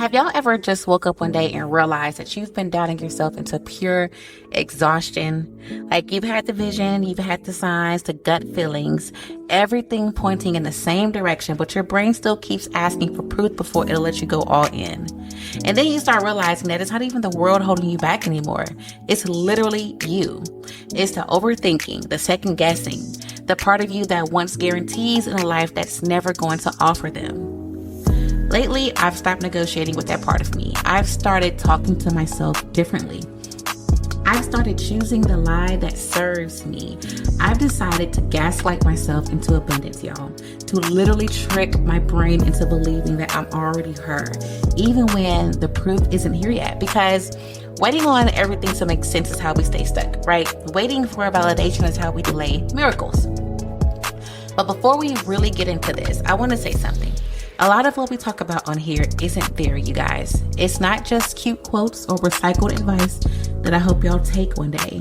Have y'all ever just woke up one day and realized that you've been doubting yourself into pure exhaustion? Like you've had the vision, you've had the signs, the gut feelings, everything pointing in the same direction, but your brain still keeps asking for proof before it'll let you go all in. And then you start realizing that it's not even the world holding you back anymore. It's literally you. It's the overthinking, the second guessing, the part of you that wants guarantees in a life that's never going to offer them. Lately, I've stopped negotiating with that part of me. I've started talking to myself differently. I've started choosing the lie that serves me. I've decided to gaslight myself into abundance, y'all. To literally trick my brain into believing that I'm already her, even when the proof isn't here yet. Because waiting on everything to make sense is how we stay stuck, right? Waiting for a validation is how we delay miracles. But before we really get into this, I want to say something. A lot of what we talk about on here isn't there, you guys. It's not just cute quotes or recycled advice that I hope y'all take one day.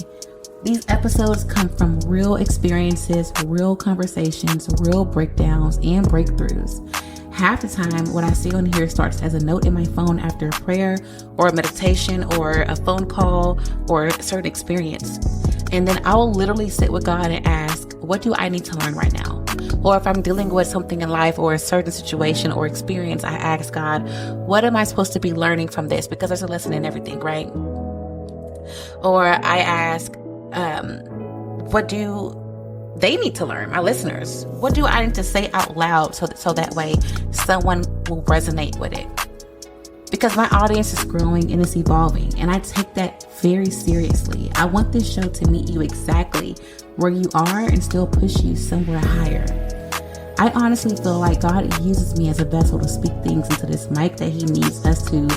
These episodes come from real experiences, real conversations, real breakdowns, and breakthroughs. Half the time, what I see on here starts as a note in my phone after a prayer or a meditation or a phone call or a certain experience. And then I will literally sit with God and ask, what do I need to learn right now? Or if I'm dealing with something in life or a certain situation or experience, I ask God, what am I supposed to be learning from this? Because there's a lesson in everything, right? Or I ask, what do they need to learn, my listeners? What do I need to say out loud so that way someone will resonate with it? Because my audience is growing and it's evolving, and I take that very seriously. I want this show to meet you exactly where you are and still push you somewhere higher. I honestly feel like God uses me as a vessel to speak things into this mic that He needs us to,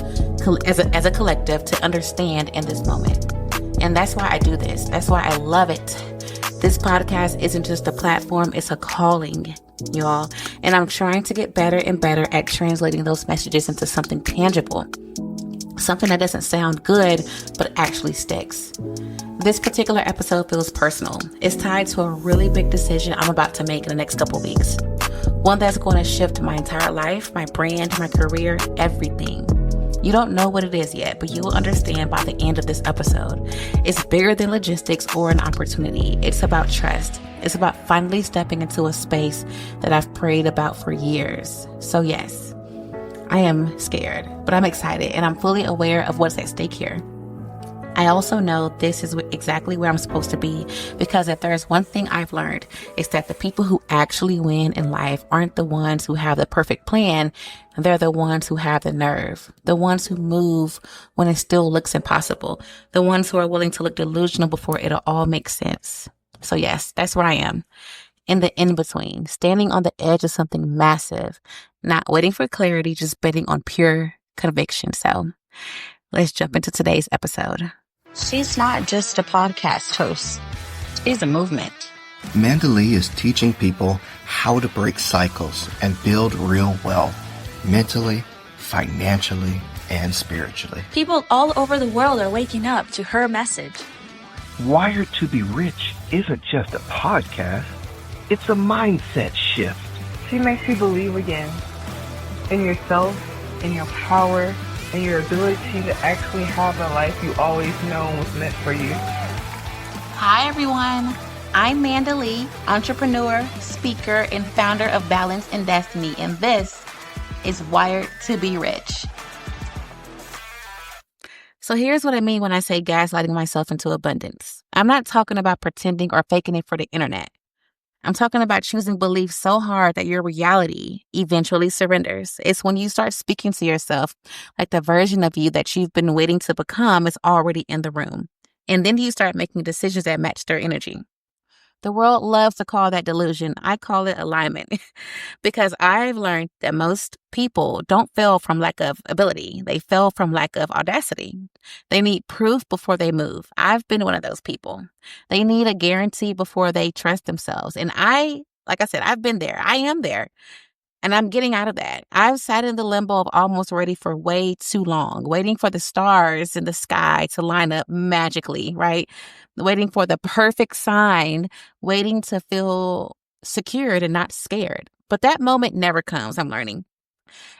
as a collective, to understand in this moment. And that's why I do this. That's why I love it. This podcast isn't just a platform, it's a calling, y'all. And I'm trying to get better and better at translating those messages into something tangible. Something that doesn't sound good, but actually sticks. This particular episode feels personal. It's tied to a really big decision I'm about to make in the next couple weeks. One that's going to shift my entire life, my brand, my career, everything. You don't know what it is yet, but you will understand by the end of this episode. It's bigger than logistics or an opportunity. It's about trust. It's about finally stepping into a space that I've prayed about for years. So yes, I am scared, but I'm excited and I'm fully aware of what's at stake here. I also know this is exactly where I'm supposed to be, because if there's one thing I've learned, it's that the people who actually win in life aren't the ones who have the perfect plan. They're the ones who have the nerve, the ones who move when it still looks impossible, the ones who are willing to look delusional before it'll all make sense. So yes, that's where I am, in the in-between, standing on the edge of something massive, not waiting for clarity, just betting on pure conviction. So let's jump into today's episode. She's not just a podcast host. She's a movement. Manda Lea is teaching people how to break cycles and build real wealth, mentally, financially, and spiritually. People all over the world are waking up to her message. Wired to be Rich isn't just a podcast. It's a mindset shift. She makes you believe again in yourself, in your power, and your ability to actually have the life you always known was meant for you. Hi, everyone. I'm Manda Lea, entrepreneur, speaker, and founder of Balance and Destiny, and this is Wired to be Rich. So here's what I mean when I say gaslighting myself into abundance. I'm not talking about pretending or faking it for the internet. I'm talking about choosing belief so hard that your reality eventually surrenders. It's when you start speaking to yourself like the version of you that you've been waiting to become is already in the room. And then you start making decisions that match their energy. The world loves to call that delusion. I call it alignment because I've learned that most people don't fail from lack of ability. They fail from lack of audacity. They need proof before they move. I've been one of those people. They need a guarantee before they trust themselves. And like I said, I've been there. I am there. And I'm getting out of that. I've sat in the limbo of almost ready for way too long, waiting for the stars in the sky to line up magically, right? Waiting for the perfect sign, waiting to feel secured and not scared. But that moment never comes, I'm learning.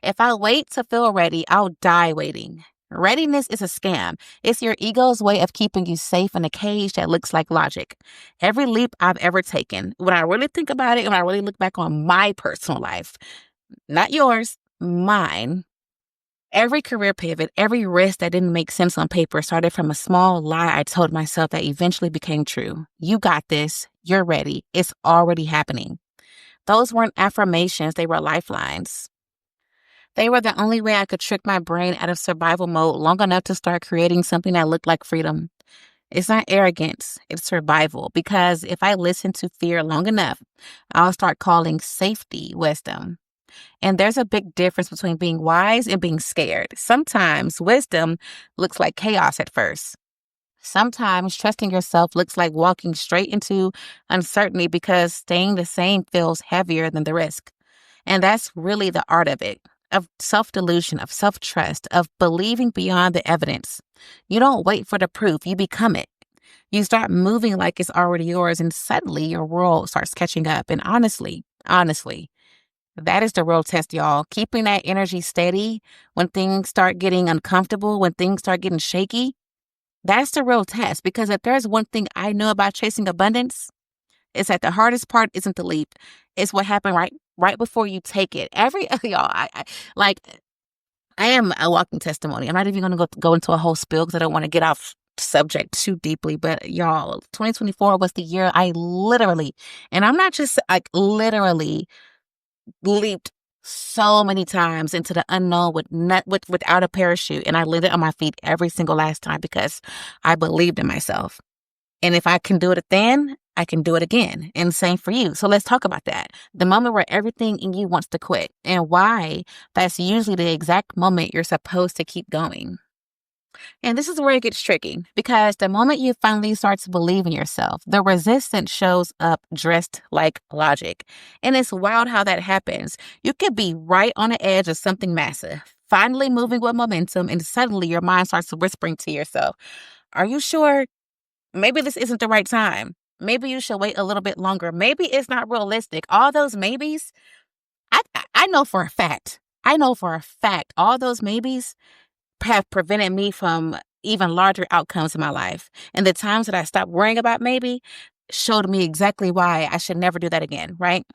If I wait to feel ready, I'll die waiting. Readiness is a scam. It's your ego's way of keeping you safe in a cage that looks like logic. Every leap I've ever taken, when I really think about it, when I really look back on my personal life, not yours, mine, every career pivot, every risk that didn't make sense on paper started from a small lie I told myself that eventually became true. You got this. You're ready. It's already happening. Those weren't affirmations. They were lifelines. They were the only way I could trick my brain out of survival mode long enough to start creating something that looked like freedom. It's not arrogance, it's survival. Because if I listen to fear long enough, I'll start calling safety wisdom. And there's a big difference between being wise and being scared. Sometimes wisdom looks like chaos at first. Sometimes trusting yourself looks like walking straight into uncertainty because staying the same feels heavier than the risk. And that's really the art of it, of self-delusion, of self-trust, of believing beyond the evidence. You don't wait for the proof, you become it. You start moving like it's already yours, and suddenly your world starts catching up. And honestly, that is the real test, y'all. Keeping that energy steady when things start getting uncomfortable, when things start getting shaky, that's the real test. Because if there's one thing I know about chasing abundance, it's that the hardest part isn't the leap. It's what happened right before you take it. Y'all, I am a walking testimony. I'm not even going to go into a whole spiel because I don't want to get off subject too deeply. But y'all, 2024 was the year I literally, and I'm not just like literally, leaped so many times into the unknown without a parachute, and I landed on my feet every single last time because I believed in myself. And if I can do it then, I can do it again. And same for you. So let's talk about that. The moment where everything in you wants to quit, and why that's usually the exact moment you're supposed to keep going. And this is where it gets tricky, because the moment you finally start to believe in yourself, the resistance shows up dressed like logic. And it's wild how that happens. You could be right on the edge of something massive, finally moving with momentum, and suddenly your mind starts whispering to yourself, are you sure? Maybe this isn't the right time. Maybe you should wait a little bit longer. Maybe it's not realistic. All those maybes, I know for a fact, all those maybes have prevented me from even larger outcomes in my life. And the times that I stopped worrying about maybe showed me exactly why I should never do that again, right?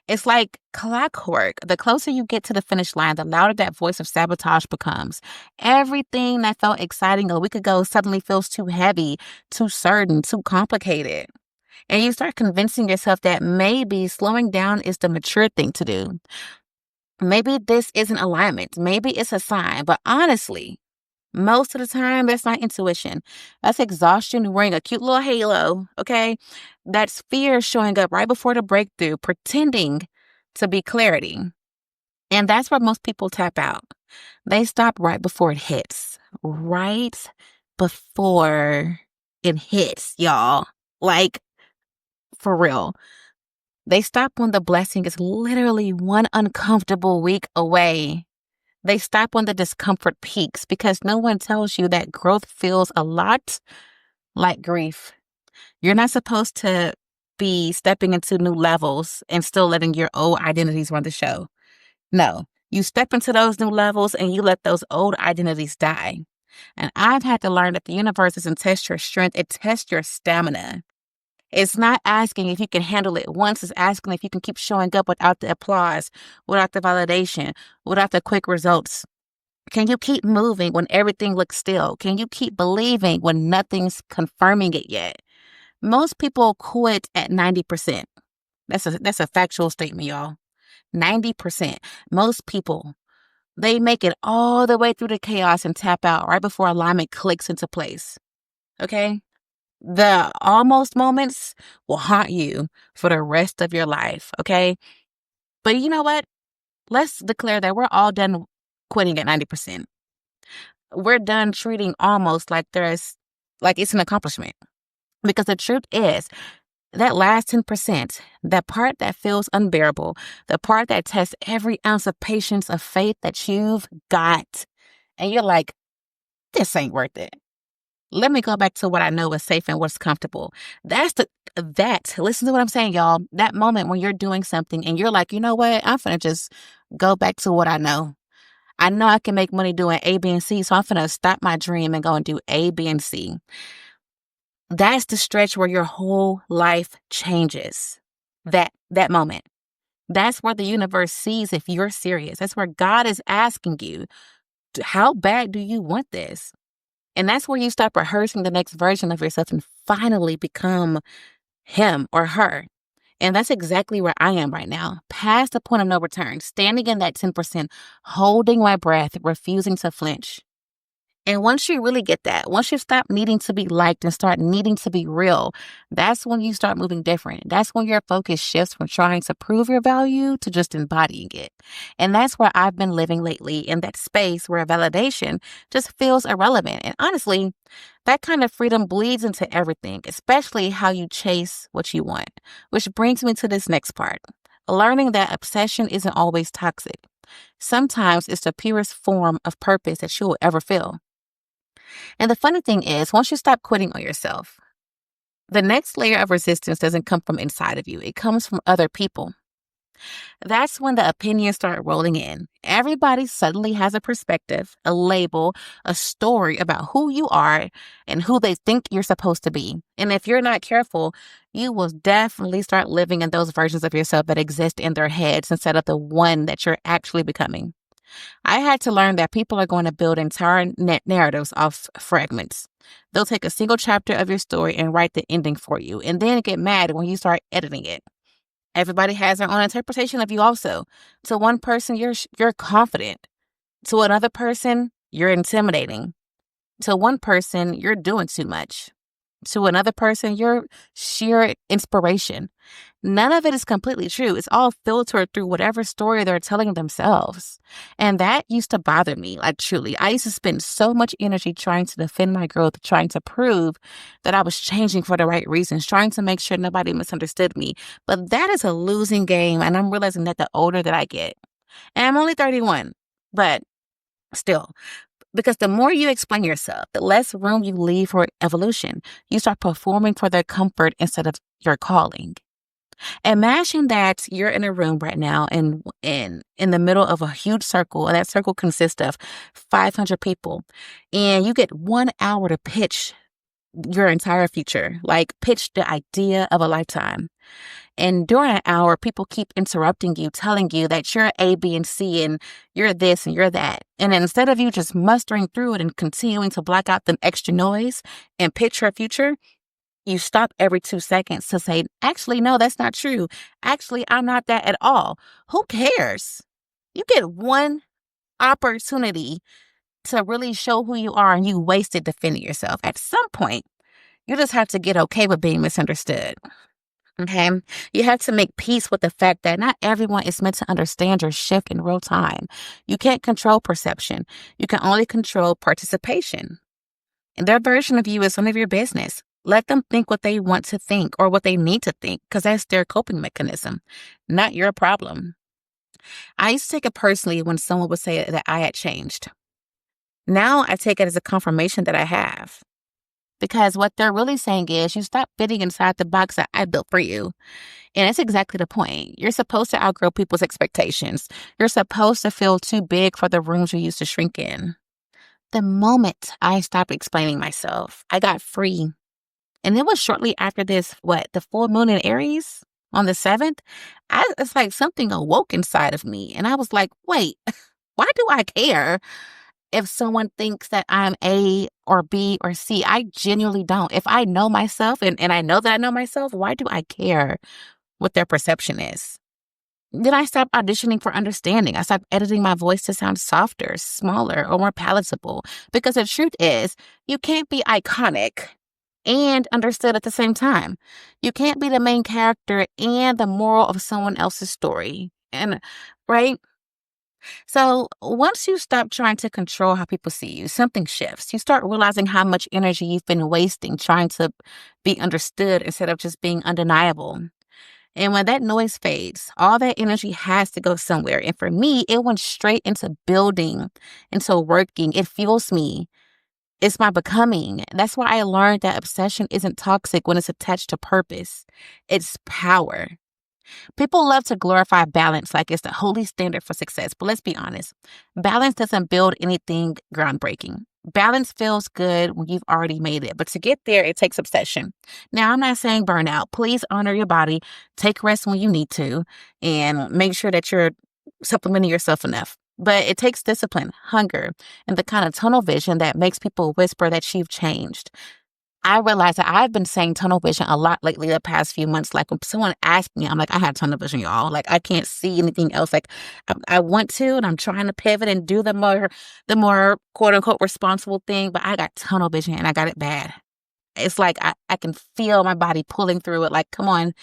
It's like clockwork. The closer you get to the finish line, the louder that voice of sabotage becomes. Everything that felt exciting a week ago suddenly feels too heavy, too certain, too complicated. And you start convincing yourself that maybe slowing down is the mature thing to do. Maybe this isn't alignment. Maybe it's a sign. But honestly, most of the time, that's not intuition. That's exhaustion wearing a cute little halo, okay? That's fear showing up right before the breakthrough, pretending to be clarity. And that's where most people tap out. They stop right before it hits. Right before it hits, y'all. Like, for real. They stop when the blessing is literally one uncomfortable week away. They stop when the discomfort peaks, because no one tells you that growth feels a lot like grief. You're not supposed to be stepping into new levels and still letting your old identities run the show. No, you step into those new levels and you let those old identities die. And I've had to learn that the universe doesn't test your strength, it tests your stamina. It's not asking if you can handle it once. It's asking if you can keep showing up without the applause, without the validation, without the quick results. Can you keep moving when everything looks still? Can you keep believing when nothing's confirming it yet? Most people quit at 90%. That's a factual statement, y'all. 90%. Most people, they make it all the way through the chaos and tap out right before alignment clicks into place. Okay? The almost moments will haunt you for the rest of your life, okay? But you know what? Let's declare that we're all done quitting at 90%. We're done treating almost like it's an accomplishment. Because the truth is, that last 10%, that part that feels unbearable, the part that tests every ounce of patience, of faith that you've got, and you're like, this ain't worth it. Let me go back to what I know is safe and what's comfortable. Listen to what I'm saying, y'all. That moment when you're doing something and you're like, you know what? I'm finna just go back to what I know. I know I can make money doing A, B, and C, so I'm going to stop my dream and go and do A, B, and C. That's the stretch where your whole life changes. That moment. That's where the universe sees if you're serious. That's where God is asking you, how bad do you want this? And that's where you stop rehearsing the next version of yourself and finally become him or her. And that's exactly where I am right now, past the point of no return, standing in that 10%, holding my breath, refusing to flinch. And once you really get that, once you stop needing to be liked and start needing to be real, that's when you start moving different. That's when your focus shifts from trying to prove your value to just embodying it. And that's where I've been living lately, in that space where validation just feels irrelevant. And honestly, that kind of freedom bleeds into everything, especially how you chase what you want. Which brings me to this next part. Learning that obsession isn't always toxic. Sometimes it's the purest form of purpose that you will ever feel. And the funny thing is, once you stop quitting on yourself, the next layer of resistance doesn't come from inside of you. It comes from other people. That's when the opinions start rolling in. Everybody suddenly has a perspective, a label, a story about who you are and who they think you're supposed to be. And if you're not careful, you will definitely start living in those versions of yourself that exist in their heads instead of the one that you're actually becoming. I had to learn that people are going to build entire narratives off fragments. They'll take a single chapter of your story and write the ending for you, and then get mad when you start editing it. Everybody has their own interpretation of you also. To one person, you're confident. To another person, you're intimidating. To one person, you're doing too much. To another person, you're sheer inspiration. None of it is completely true. It's all filtered through whatever story they're telling themselves. And that used to bother me, like truly. I used to spend so much energy trying to defend my growth, trying to prove that I was changing for the right reasons, trying to make sure nobody misunderstood me. But that is a losing game, and I'm realizing that the older that I get. And I'm only 31, but still. Because the more you explain yourself, the less room you leave for evolution. You start performing for their comfort instead of your calling. Imagine that you're in a room right now and in the middle of a huge circle, and that circle consists of 500 people, and you get 1 hour to pitch your entire future, like pitch the idea of a lifetime. And during an hour, people keep interrupting you, telling you that you're A, B, and C, and you're this and you're that. And instead of you just mustering through it and continuing to block out the extra noise and pitch your future, you stop every 2 seconds to say, actually, no, that's not true. Actually, I'm not that at all. Who cares? You get one opportunity to really show who you are, and you wasted defending yourself. At some point, you just have to get okay with being misunderstood. Okay? You have to make peace with the fact that not everyone is meant to understand your shift in real time. You can't control perception. You can only control participation. And their version of you is none of your business. Let them think what they want to think or what they need to think, because that's their coping mechanism, not your problem. I used to take it personally when someone would say that I had changed. Now I take it as a confirmation that I have. Because what they're really saying is you stop fitting inside the box that I built for you. And that's exactly the point. You're supposed to outgrow people's expectations. You're supposed to feel too big for the rooms you used to shrink in. The moment I stopped explaining myself, I got free. And it was shortly after this, the full moon in Aries on the 7th, it's like something awoke inside of me. And I was like, wait, why do I care if someone thinks that I'm A or B or C? I genuinely don't. If I know myself and I know that I know myself, why do I care what their perception is? Then I stopped auditioning for understanding. I stopped editing my voice to sound softer, smaller, or more palatable. Because the truth is, you can't be iconic and understood at the same time. You can't be the main character and the moral of someone else's story. And, right? So once you stop trying to control how people see you, something shifts. You start realizing how much energy you've been wasting trying to be understood instead of just being undeniable. And when that noise fades, all that energy has to go somewhere. And for me, it went straight into building, into working. It fuels me. It's my becoming. That's why I learned that obsession isn't toxic when it's attached to purpose. It's power. People love to glorify balance like it's the holy standard for success. But let's be honest, balance doesn't build anything groundbreaking. Balance feels good when you've already made it. But to get there, it takes obsession. Now, I'm not saying burnout. Please honor your body. Take rest when you need to. And make sure that you're supplementing yourself enough. But it takes discipline, hunger, and the kind of tunnel vision that makes people whisper that you've changed. I realize that I've been saying tunnel vision a lot lately the past few months. Like when someone asked me, I'm like, I have tunnel vision, y'all. Like I can't see anything else. Like I want to, and I'm trying to pivot and do the more quote unquote responsible thing, but I got tunnel vision and I got it bad. It's like I can feel my body pulling through it. Like, come on,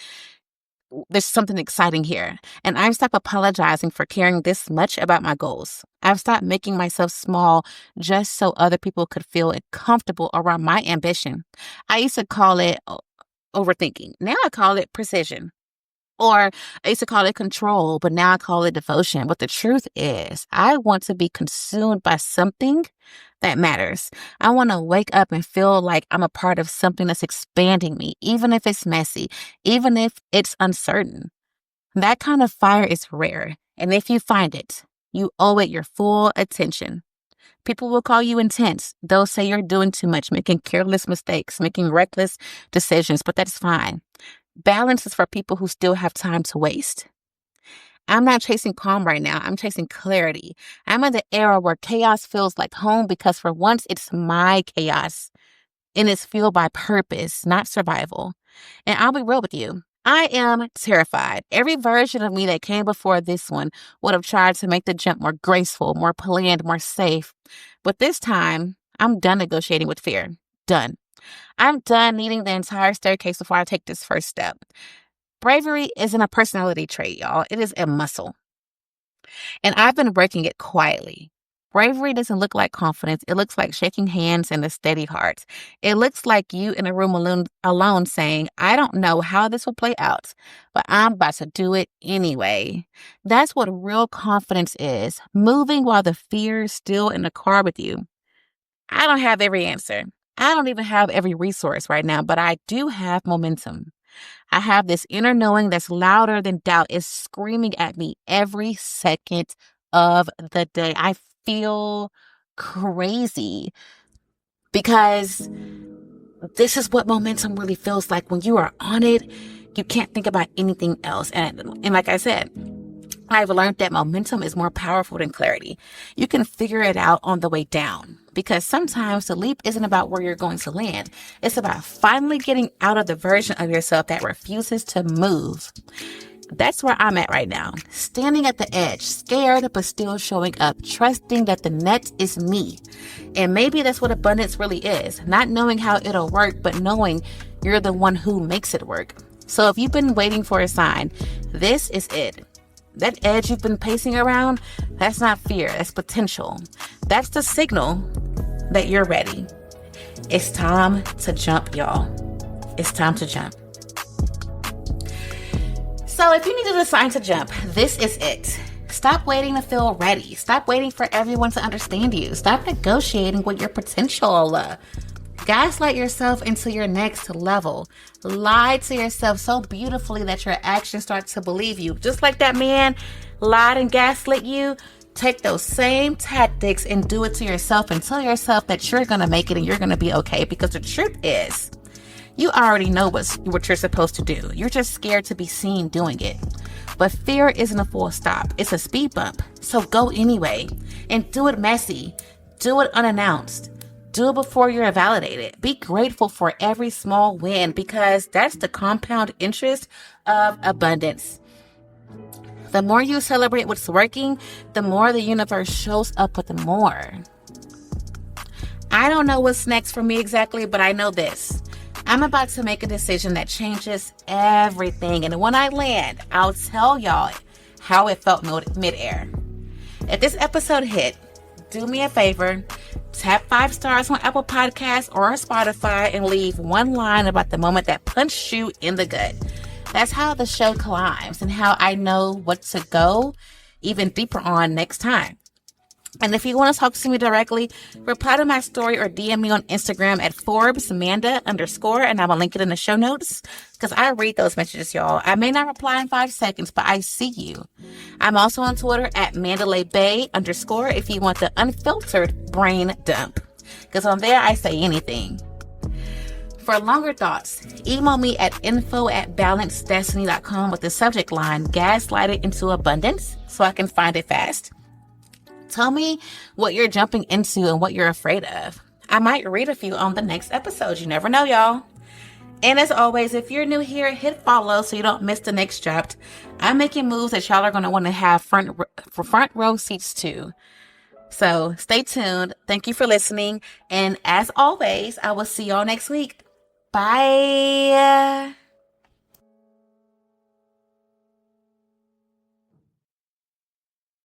there's something exciting here. And I've stopped apologizing for caring this much about my goals. I've stopped making myself small just so other people could feel comfortable around my ambition. I used to call it overthinking. Now I call it precision. Or I used to call it control, but now I call it devotion. But the truth is, I want to be consumed by something that matters. I want to wake up and feel like I'm a part of something that's expanding me, even if it's messy, even if it's uncertain. That kind of fire is rare. And if you find it, you owe it your full attention. People will call you intense. They'll say you're doing too much, making careless mistakes, making reckless decisions, but that's fine. Balance is for people who still have time to waste. I'm not chasing calm right now. I'm chasing clarity. I'm in the era where chaos feels like home because for once it's my chaos and it's fueled by purpose, not survival. And I'll be real with you. I am terrified. Every version of me that came before this one would have tried to make the jump more graceful, more planned, more safe. But this time, I'm done negotiating with fear. Done. I'm done needing the entire staircase before I take this first step. Bravery isn't a personality trait, y'all. It is a muscle. And I've been breaking it quietly. Bravery doesn't look like confidence. It looks like shaking hands and a steady heart. It looks like you in a room alone saying, I don't know how this will play out, but I'm about to do it anyway. That's what real confidence is, moving while the fear is still in the car with you. I don't have every answer. I don't even have every resource right now, but I do have momentum. I have this inner knowing that's louder than doubt. It's screaming at me every second of the day. I feel crazy because this is what momentum really feels like. When you are on it, you can't think about anything else. And like I said, I've learned that momentum is more powerful than clarity. You can figure it out on the way down because sometimes the leap isn't about where you're going to land. It's about finally getting out of the version of yourself that refuses to move. That's where I'm at right now, standing at the edge, scared but still showing up, trusting that the net is me. And maybe that's what abundance really is, not knowing how it'll work, but knowing you're the one who makes it work. So if you've been waiting for a sign, this is it. That edge you've been pacing around, that's not fear, that's potential. That's the signal that you're ready. It's time to jump, y'all. It's time to jump. So if you needed a sign to jump, this is it. Stop waiting to feel ready. Stop waiting for everyone to understand you. Stop negotiating with your potential. Gaslight yourself into your next level. Lie to yourself so beautifully that your actions start to believe you. Just like that man lied and gaslit you, take those same tactics and do it to yourself and tell yourself that you're going to make it and you're going to be okay. Because the truth is, you already know what you're supposed to do. You're just scared to be seen doing it. But fear isn't a full stop. It's a speed bump. So go anyway. And do it messy. Do it unannounced. Do it before you're validated. Be grateful for every small win because that's the compound interest of abundance. The more you celebrate what's working, the more the universe shows up with more. I don't know what's next for me exactly, but I know this. I'm about to make a decision that changes everything. And when I land, I'll tell y'all how it felt midair. If this episode hit, do me a favor, tap 5 stars on Apple Podcasts or Spotify and leave one line about the moment that punched you in the gut. That's how the show climbs and how I know what to go even deeper on next time. And if you want to talk to me directly, reply to my story or DM me on Instagram at ForbesManda_, and I will link it in the show notes because I read those messages, y'all. I may not reply in 5 seconds, but I see you. I'm also on Twitter at Manda Lea _ if you want the unfiltered brain dump, because on there I say anything. For longer thoughts, email me at info@balancedestiny.com with the subject line Gaslighted into Abundance so I can find it fast. Tell me what you're jumping into and what you're afraid of. I might read a few on the next episode. You never know, y'all. And as always, if you're new here, hit follow so you don't miss the next dropped. I'm making moves that y'all are going to want to have front row seats to. So stay tuned. Thank you for listening. And as always, I will see y'all next week. Bye.